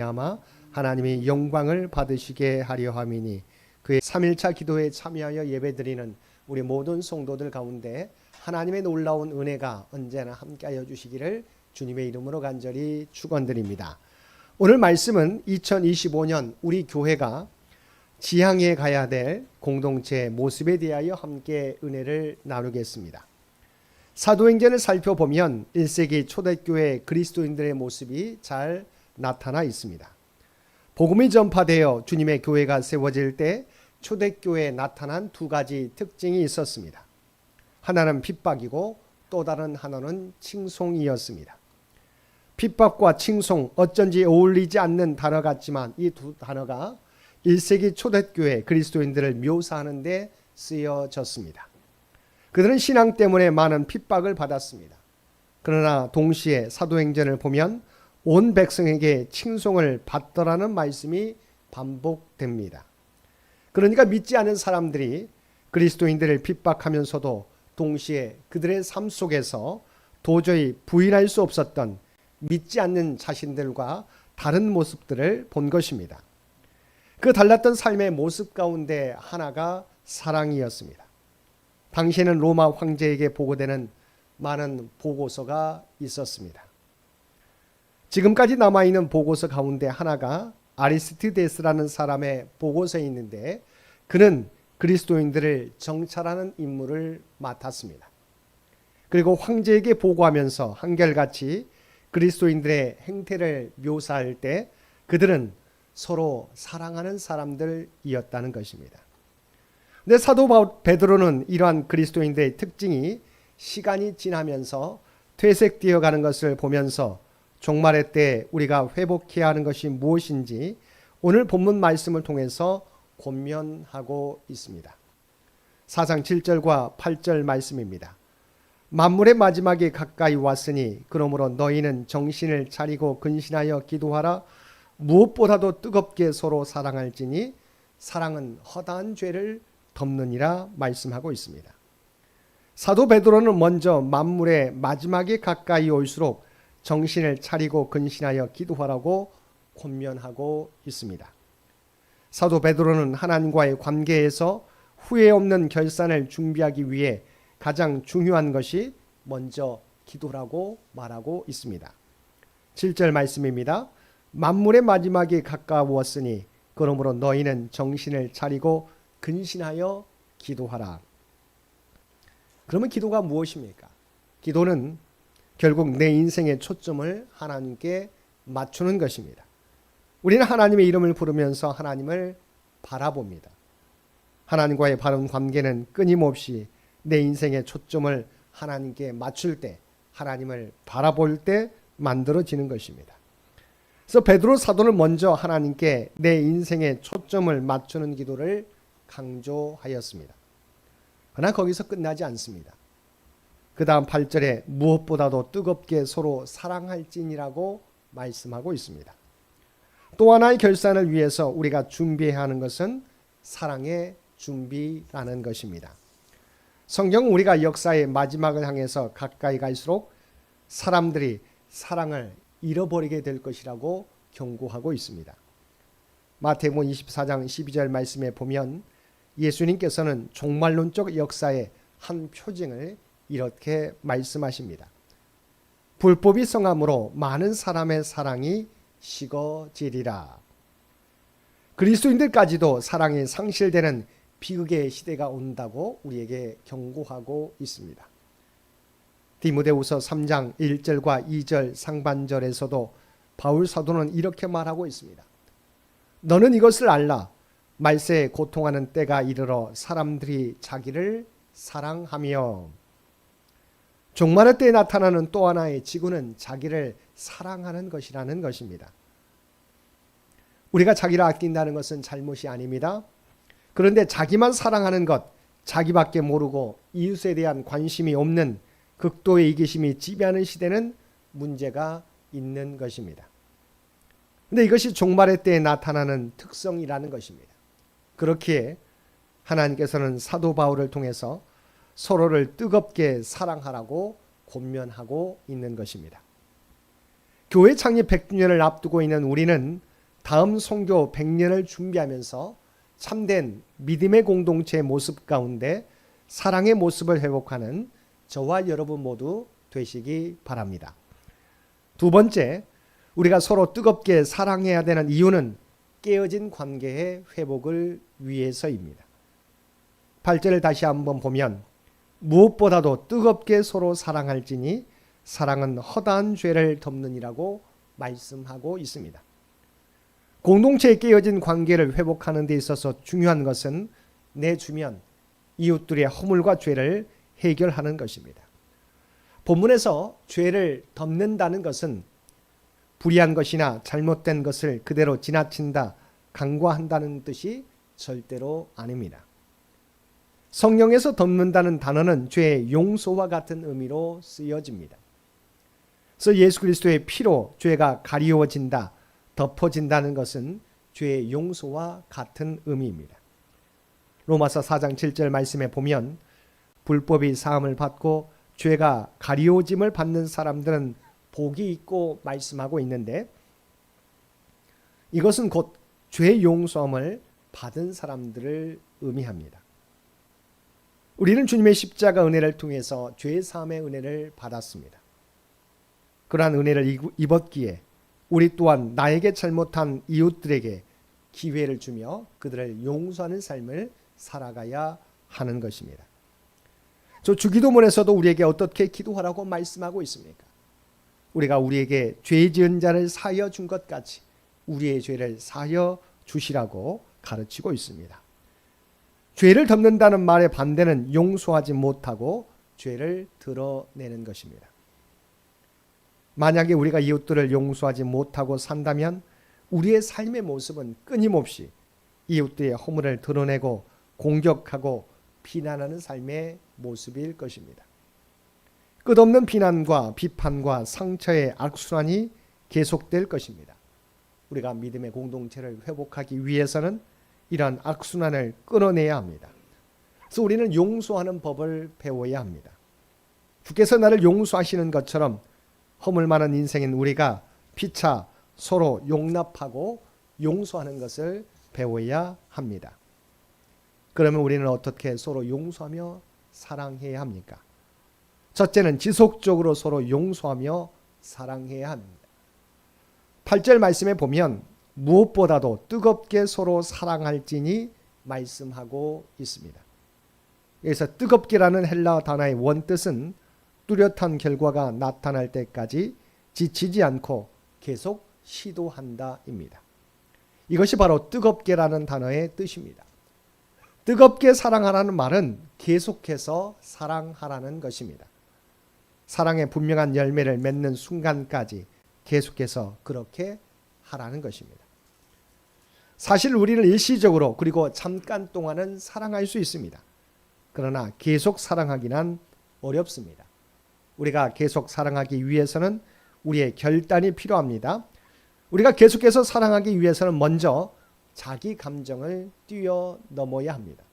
아마 하나님이 영광을 받으시게 하려 함이니 그의 3일차 기도에 참여하여 예배드리는 우리 모든 성도들 가운데 하나님의 놀라운 은혜가 언제나 함께하여 주시기를 주님의 이름으로 간절히 축원드립니다. 오늘 말씀은 2025년 우리 교회가 지향해 가야 될 공동체 모습에 대하여 함께 은혜를 나누겠습니다. 사도행전을 살펴보면 1세기 초대교회 그리스도인들의 모습이 잘 나타나 있습니다. 복음이 전파되어 주님의 교회가 세워질 때 초대교회에 나타난 두 가지 특징이 있었습니다. 하나는 핍박이고 또 다른 하나는 칭송이었습니다. 핍박과 칭송, 어쩐지 어울리지 않는 단어 같지만 이 두 단어가 1세기 초대교회 그리스도인들을 묘사하는 데 쓰여졌습니다. 그들은 신앙 때문에 많은 핍박을 받았습니다. 그러나 동시에 사도행전을 보면 온 백성에게 칭송을 받더라는 말씀이 반복됩니다. 그러니까 믿지 않은 사람들이 그리스도인들을 핍박하면서도 동시에 그들의 삶 속에서 도저히 부인할 수 없었던 믿지 않는 자신들과 다른 모습들을 본 것입니다. 그 달랐던 삶의 모습 가운데 하나가 사랑이었습니다. 당시에는 로마 황제에게 보고되는 많은 보고서가 있었습니다. 지금까지 남아있는 보고서 가운데 하나가 아리스티데스라는 사람의 보고서에 있는데 그는 그리스도인들을 정찰하는 임무를 맡았습니다. 그리고 황제에게 보고하면서 한결같이 그리스도인들의 행태를 묘사할 때 그들은 서로 사랑하는 사람들이었다는 것입니다. 근데 사도 베드로는 이러한 그리스도인들의 특징이 시간이 지나면서 퇴색되어 가는 것을 보면서 종말의 때 우리가 회복해야 하는 것이 무엇인지 오늘 본문 말씀을 통해서 권면하고 있습니다. 4장 7절과 8절 말씀입니다. 만물의 마지막이 가까이 왔으니 그러므로 너희는 정신을 차리고 근신하여 기도하라. 무엇보다도 뜨겁게 서로 사랑할지니 사랑은 허다한 죄를 덮느니라 말씀하고 있습니다. 사도 베드로는 먼저 만물의 마지막이 가까이 올수록 정신을 차리고 근신하여 기도하라고 권면하고 있습니다. 사도 베드로는 하나님과의 관계에서 후회 없는 결산을 준비하기 위해 가장 중요한 것이 먼저 기도라고 말하고 있습니다. 7절 말씀입니다. 만물의 마지막이 가까웠으니 그러므로 너희는 정신을 차리고 근신하여 기도하라. 그러면 기도가 무엇입니까? 기도는 결국 내 인생의 초점을 하나님께 맞추는 것입니다. 우리는 하나님의 이름을 부르면서 하나님을 바라봅니다. 하나님과의 바른 관계는 끊임없이 내 인생의 초점을 하나님께 맞출 때, 하나님을 바라볼 때 만들어지는 것입니다. 그래서 베드로 사도는 먼저 하나님께 내 인생의 초점을 맞추는 기도를 강조하였습니다. 그러나 거기서 끝나지 않습니다. 그 다음 8절에 무엇보다도 뜨겁게 서로 사랑할지니라고 말씀하고 있습니다. 또 하나의 결산을 위해서 우리가 준비해야 하는 것은 사랑의 준비라는 것입니다. 성경은 우리가 역사의 마지막을 향해서 가까이 갈수록 사람들이 사랑을 잃어버리게 될 것이라고 경고하고 있습니다. 마태복음 24장 12절 말씀에 보면 예수님께서는 종말론적 역사의 한 표징을 이렇게 말씀하십니다. 불법이 성함으로 많은 사람의 사랑이 식어지리라. 그리스도인들까지도 사랑이 상실되는 비극의 시대가 온다고 우리에게 경고하고 있습니다. 디모데후서 3장 1절과 2절 상반절에서도 바울 사도는 이렇게 말하고 있습니다. 너는 이것을 알라. 말세에 고통하는 때가 이르러 사람들이 자기를 사랑하며. 종말의 때에 나타나는 또 하나의 지구는 자기를 사랑하는 것이라는 것입니다. 우리가 자기를 아낀다는 것은 잘못이 아닙니다. 그런데 자기만 사랑하는 것, 자기밖에 모르고 이웃에 대한 관심이 없는 극도의 이기심이 지배하는 시대는 문제가 있는 것입니다. 그런데 이것이 종말의 때에 나타나는 특성이라는 것입니다. 그렇기에 하나님께서는 사도 바울을 통해서 서로를 뜨겁게 사랑하라고 권면하고 있는 것입니다. 교회 창립 100주년을 앞두고 있는 우리는 다음 선교 100년을 준비하면서 참된 믿음의 공동체의 모습 가운데 사랑의 모습을 회복하는 저와 여러분 모두 되시기 바랍니다. 두 번째, 우리가 서로 뜨겁게 사랑해야 되는 이유는 깨어진 관계의 회복을 위해서입니다. 8절을 다시 한번 보면 무엇보다도 뜨겁게 서로 사랑할지니 사랑은 허다한 죄를 덮느니라고 말씀하고 있습니다. 공동체에 깨어진 관계를 회복하는 데 있어서 중요한 것은 내 주변 이웃들의 허물과 죄를 해결하는 것입니다. 본문에서 죄를 덮는다는 것은 불의한 것이나 잘못된 것을 그대로 지나친다, 간과한다는 뜻이 절대로 아닙니다. 성경에서 덮는다는 단어는 죄의 용서와 같은 의미로 쓰여집니다. 그래서 예수 그리스도의 피로 죄가 가리워진다, 덮어진다는 것은 죄의 용서와 같은 의미입니다. 로마서 4장 7절 말씀에 보면 불법이 사함을 받고 죄가 가리워짐을 받는 사람들은 복이 있고 말씀하고 있는데 이것은 곧 죄 용서함을 받은 사람들을 의미합니다. 우리는 주님의 십자가 은혜를 통해서 죄 사함의 은혜를 받았습니다. 그러한 은혜를 입었기에 우리 또한 나에게 잘못한 이웃들에게 기회를 주며 그들을 용서하는 삶을 살아가야 하는 것입니다. 저 주기도문에서도 우리에게 어떻게 기도하라고 말씀하고 있습니까? 우리가 우리에게 죄 지은 자를 사하여 준 것 같이 우리의 죄를 사하여 주시라고 가르치고 있습니다. 죄를 덮는다는 말의 반대는 용서하지 못하고 죄를 드러내는 것입니다. 만약에 우리가 이웃들을 용서하지 못하고 산다면 우리의 삶의 모습은 끊임없이 이웃들의 허물을 드러내고 공격하고 비난하는 삶의 모습일 것입니다. 끝없는 비난과 비판과 상처의 악순환이 계속될 것입니다. 우리가 믿음의 공동체를 회복하기 위해서는 이러한 악순환을 끊어내야 합니다. 그래서 우리는 용서하는 법을 배워야 합니다. 주께서 나를 용서하시는 것처럼 허물 많은 인생인 우리가 피차 서로 용납하고 용서하는 것을 배워야 합니다. 그러면 우리는 어떻게 서로 용서하며 사랑해야 합니까? 첫째는 지속적으로 서로 용서하며 사랑해야 합니다. 8절 말씀에 보면 무엇보다도 뜨겁게 서로 사랑할지니 말씀하고 있습니다. 여기서 뜨겁게라는 헬라 단어의 원뜻은 뚜렷한 결과가 나타날 때까지 지치지 않고 계속 시도한다입니다. 이것이 바로 뜨겁게라는 단어의 뜻입니다. 뜨겁게 사랑하라는 말은 계속해서 사랑하라는 것입니다. 사랑의 분명한 열매를 맺는 순간까지 계속해서 그렇게 하라는 것입니다. 사실 우리는 일시적으로 그리고 잠깐 동안은 사랑할 수 있습니다. 그러나 계속 사랑하기는 어렵습니다. 우리가 계속 사랑하기 위해서는 우리의 결단이 필요합니다. 우리가 계속해서 사랑하기 위해서는 먼저 자기 감정을 뛰어넘어야 합니다.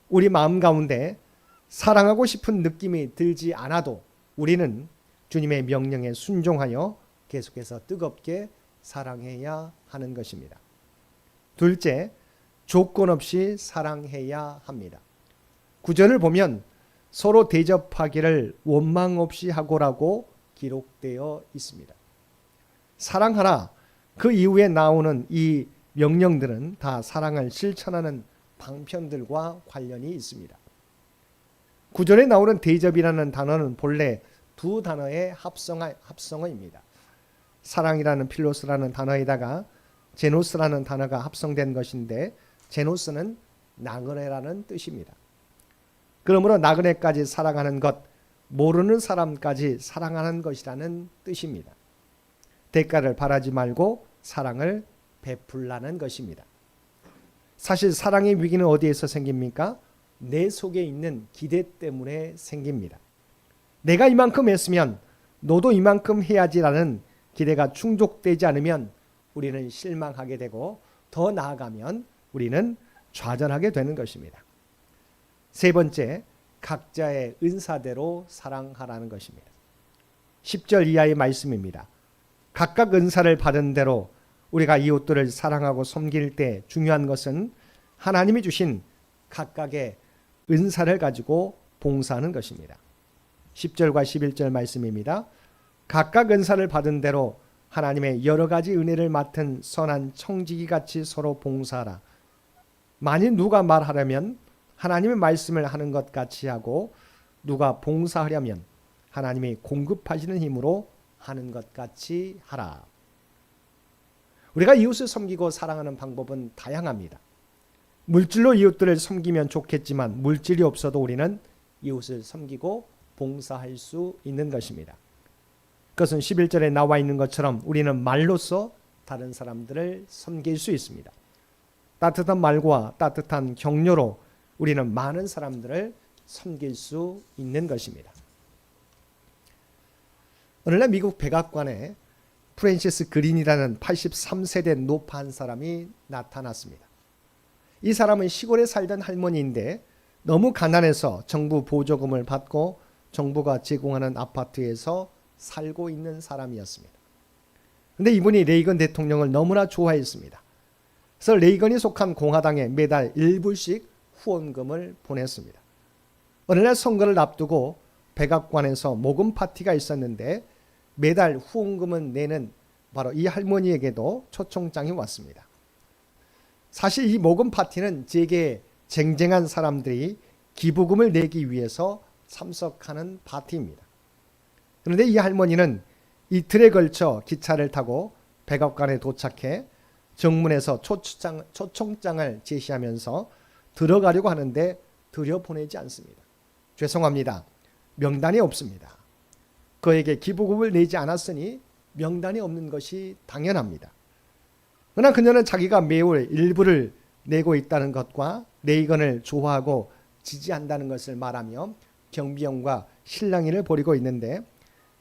우리 마음 가운데 사랑하고 싶은 느낌이 들지 않아도 우리는 주님의 명령에 순종하여 계속해서 뜨겁게 사랑해야 하는 것입니다. 둘째, 조건 없이 사랑해야 합니다. 구절을 보면 서로 대접하기를 원망 없이 하고라고 기록되어 있습니다. 사랑하라. 그 이후에 나오는 이 명령들은 다 사랑을 실천하는 방편들과 관련이 있습니다. 구절에 나오는 대접이라는 단어는 본래 두 단어의 합성어입니다. 사랑이라는 필로스라는 단어에다가 제노스라는 단어가 합성된 것인데 제노스는 나그네라는 뜻입니다. 그러므로 나그네까지 사랑하는 것, 모르는 사람까지 사랑하는 것이라는 뜻입니다. 대가를 바라지 말고 사랑을 베풀라는 것입니다. 사실 사랑의 위기는 어디에서 생깁니까? 내 속에 있는 기대 때문에 생깁니다. 내가 이만큼 했으면 너도 이만큼 해야지라는 기대가 충족되지 않으면 우리는 실망하게 되고 더 나아가면 우리는 좌절하게 되는 것입니다. 세 번째, 각자의 은사대로 사랑하라는 것입니다. 10절 이하의 말씀입니다. 각각 은사를 받은 대로 우리가 이웃들을 사랑하고 섬길 때 중요한 것은 하나님이 주신 각각의 은사를 가지고 봉사하는 것입니다. 10절과 11절 말씀입니다. 각각 은사를 받은 대로 하나님의 여러 가지 은혜를 맡은 선한 청지기 같이 서로 봉사하라. 만일 누가 말하려면 하나님의 말씀을 하는 것 같이 하고 누가 봉사하려면 하나님이 공급하시는 힘으로 하는 것 같이 하라. 우리가 이웃을 섬기고 사랑하는 방법은 다양합니다. 물질로 이웃들을 섬기면 좋겠지만 물질이 없어도 우리는 이웃을 섬기고 봉사할 수 있는 것입니다. 그것은 11절에 나와 있는 것처럼 우리는 말로써 다른 사람들을 섬길 수 있습니다. 따뜻한 말과 따뜻한 격려로 우리는 많은 사람들을 섬길 수 있는 것입니다. 오늘날 미국 백악관에 프랜시스 그린이라는 83세대 노파 한 사람이 나타났습니다. 이 사람은 시골에 살던 할머니인데 너무 가난해서 정부 보조금을 받고 정부가 제공하는 아파트에서 살고 있는 사람이었습니다. 그런데 이분이 레이건 대통령을 너무나 좋아했습니다. 그래서 레이건이 속한 공화당에 매달 1불씩 후원금을 보냈습니다. 어느 날 선거를 앞두고 백악관에서 모금 파티가 있었는데 매달 후원금을 내는 바로 이 할머니에게도 초청장이 왔습니다. 사실 이 모금 파티는 제게 쟁쟁한 사람들이 기부금을 내기 위해서 참석하는 파티입니다. 그런데 이 할머니는 이틀에 걸쳐 기차를 타고 백악관에 도착해 정문에서 초청장을 제시하면서 들어가려고 하는데 들여보내지 않습니다. 죄송합니다. 명단이 없습니다. 그에게 기부금을 내지 않았으니 명단이 없는 것이 당연합니다. 그러나 그녀는 자기가 매월 일부를 내고 있다는 것과 레이건을 좋아하고 지지한다는 것을 말하며 경비원과 실랑이를 벌이고 있는데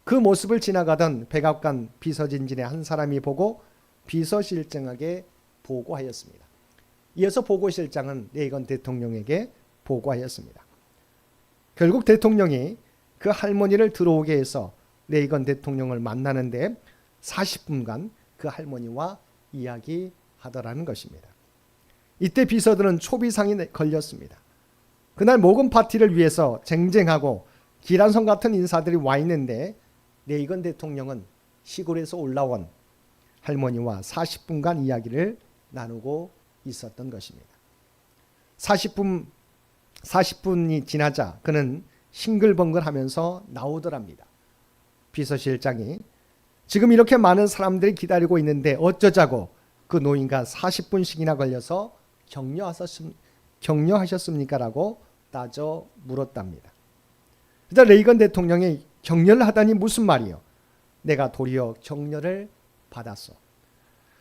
그 모습을 지나가던 백악관 비서진진의 한 사람이 보고 비서실장에게 보고하였습니다. 이어서 보고실장은 레이건 대통령에게 보고하였습니다. 결국 대통령이 그 할머니를 들어오게 해서 레이건 대통령을 만나는데 40분간 그 할머니와 이야기하더라는 것입니다. 이때 비서들은 초비상이 걸렸습니다. 그날 모금 파티를 위해서 쟁쟁하고 기란성 같은 인사들이 와 있는데 레이건 대통령은 시골에서 올라온 할머니와 40분간 이야기를 나누고 있었던 것입니다. 40분이 지나자 그는 싱글벙글하면서 나오더랍니다. 비서실장이 지금 이렇게 많은 사람들이 기다리고 있는데 어쩌자고 그 노인과 40분씩이나 걸려서 격려하셨습니까? 라고 따져 물었답니다. 그래서 레이건 대통령이 격려를 하다니 무슨 말이요? 내가 도리어 격려를 받았어.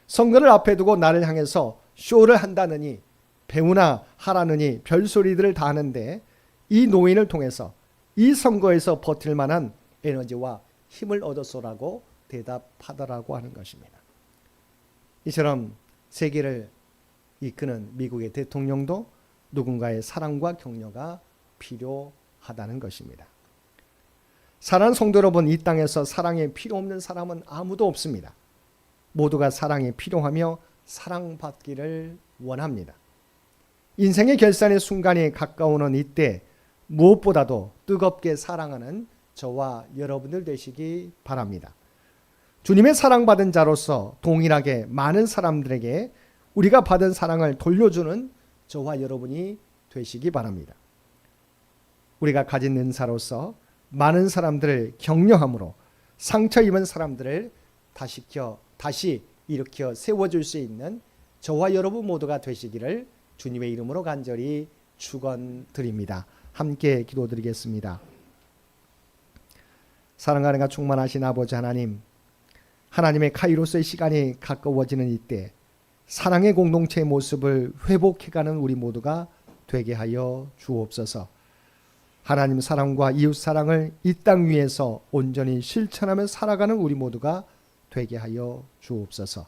선거를 앞에 두고 나를 향해서 쇼를 한다느니 배우나 하라느니 별소리들을 다 하는데 이 노인을 통해서 이 선거에서 버틸 만한 에너지와 힘을 얻었소라고 대답하더라고 하는 것입니다. 이처럼 세계를 이끄는 미국의 대통령도 누군가의 사랑과 격려가 필요하다는 것입니다. 사랑하는 성도 여러분, 이 땅에서 사랑이 필요 없는 사람은 아무도 없습니다. 모두가 사랑이 필요하며 사랑받기를 원합니다. 인생의 결산의 순간이 가까우는 이때 무엇보다도 뜨겁게 사랑하는 저와 여러분들 되시기 바랍니다. 주님의 사랑받은 자로서 동일하게 많은 사람들에게 우리가 받은 사랑을 돌려주는 저와 여러분이 되시기 바랍니다. 우리가 가진 은사로서 많은 사람들을 격려함으로 상처 입은 사람들을 다시 일으켜 세워줄 수 있는 저와 여러분 모두가 되시기를 주님의 이름으로 간절히 축원드립니다. 함께 기도드리겠습니다. 사랑과 은혜가 충만하신 아버지 하나님, 하나님의 카이로스의 시간이 가까워지는 이때 사랑의 공동체의 모습을 회복해가는 우리 모두가 되게 하여 주옵소서. 하나님 사랑과 이웃 사랑을 이 땅 위에서 온전히 실천하며 살아가는 우리 모두가 되게 하여 주옵소서.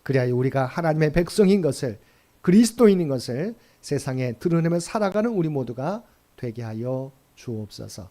그리하여 우리가 하나님의 백성인 것을, 그리스도인인 것을 세상에 드러내며 살아가는 우리 모두가 되게 하여 주옵소서.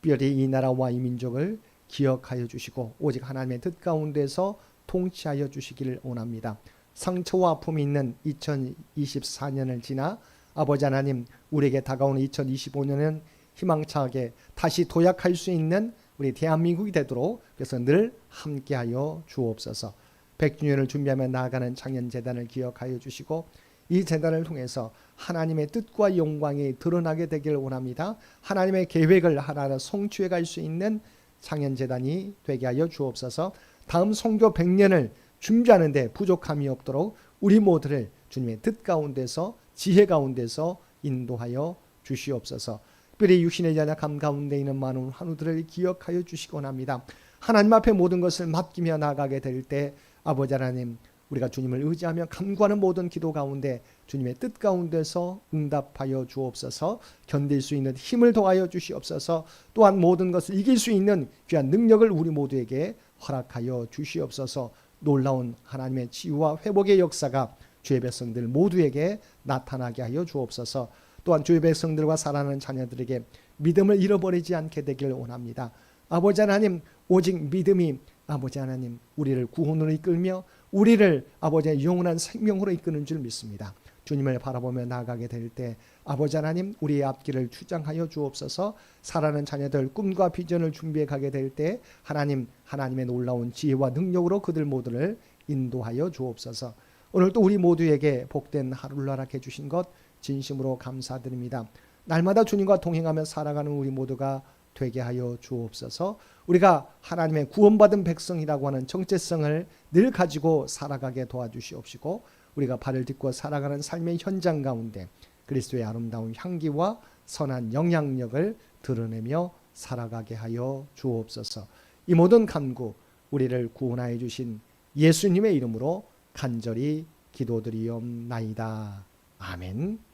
특별히 이 나라와 이 민족을 기억하여 주시고 오직 하나님의 뜻 가운데서 통치하여 주시기를 원합니다. 상처와 아픔이 있는 2024년을 지나 아버지 하나님, 우리에게 다가오는 2025년은 희망차게 다시 도약할 수 있는 우리 대한민국이 되도록 그래서 늘 함께하여 주옵소서. 100주년을 준비하며 나아가는 창현재단을 기억하여 주시고 이 재단을 통해서 하나님의 뜻과 영광이 드러나게 되길 원합니다. 하나님의 계획을 하나하나 성취해 갈 수 있는 창현재단이 되게 하여 주옵소서. 다음 선교 100년을 준비하는 데 부족함이 없도록 우리 모두를 주님의 뜻 가운데서 지혜 가운데서 인도하여 주시옵소서. 특별히 육신의 연약함 가운데 있는 많은 환우들을 기억하여 주시곤 합니다. 하나님 앞에 모든 것을 맡기며 나가게 될 때 아버지 하나님, 우리가 주님을 의지하며 간구하는 모든 기도 가운데 주님의 뜻 가운데서 응답하여 주옵소서. 견딜 수 있는 힘을 더하여 주시옵소서. 또한 모든 것을 이길 수 있는 귀한 능력을 우리 모두에게 허락하여 주시옵소서. 놀라운 하나님의 치유와 회복의 역사가 주의 백성들 모두에게 나타나게 하여 주옵소서. 또한 주의 백성들과 사랑하는 자녀들에게 믿음을 잃어버리지 않게 되길 원합니다. 아버지 하나님, 오직 믿음이 아버지 하나님 우리를 구원으로 이끌며 우리를 아버지의 영원한 생명으로 이끄는 줄 믿습니다. 주님을 바라보며 나아가게 될 때 아버지 하나님, 우리의 앞길을 주장하여 주옵소서. 사랑하는 자녀들 꿈과 비전을 준비해 가게 될 때 하나님, 하나님의 놀라운 지혜와 능력으로 그들 모두를 인도하여 주옵소서. 오늘 또 우리 모두에게 복된 하루를 허락해 주신 것 진심으로 감사드립니다. 날마다 주님과 동행하며 살아가는 우리 모두가 되게 하여 주옵소서. 우리가 하나님의 구원받은 백성이라고 하는 정체성을 늘 가지고 살아가게 도와주시옵시고 우리가 발을 딛고 살아가는 삶의 현장 가운데 그리스도의 아름다운 향기와 선한 영향력을 드러내며 살아가게 하여 주옵소서. 이 모든 간구 우리를 구원하여 주신 예수님의 이름으로 간절히 기도드리옵나이다. 아멘.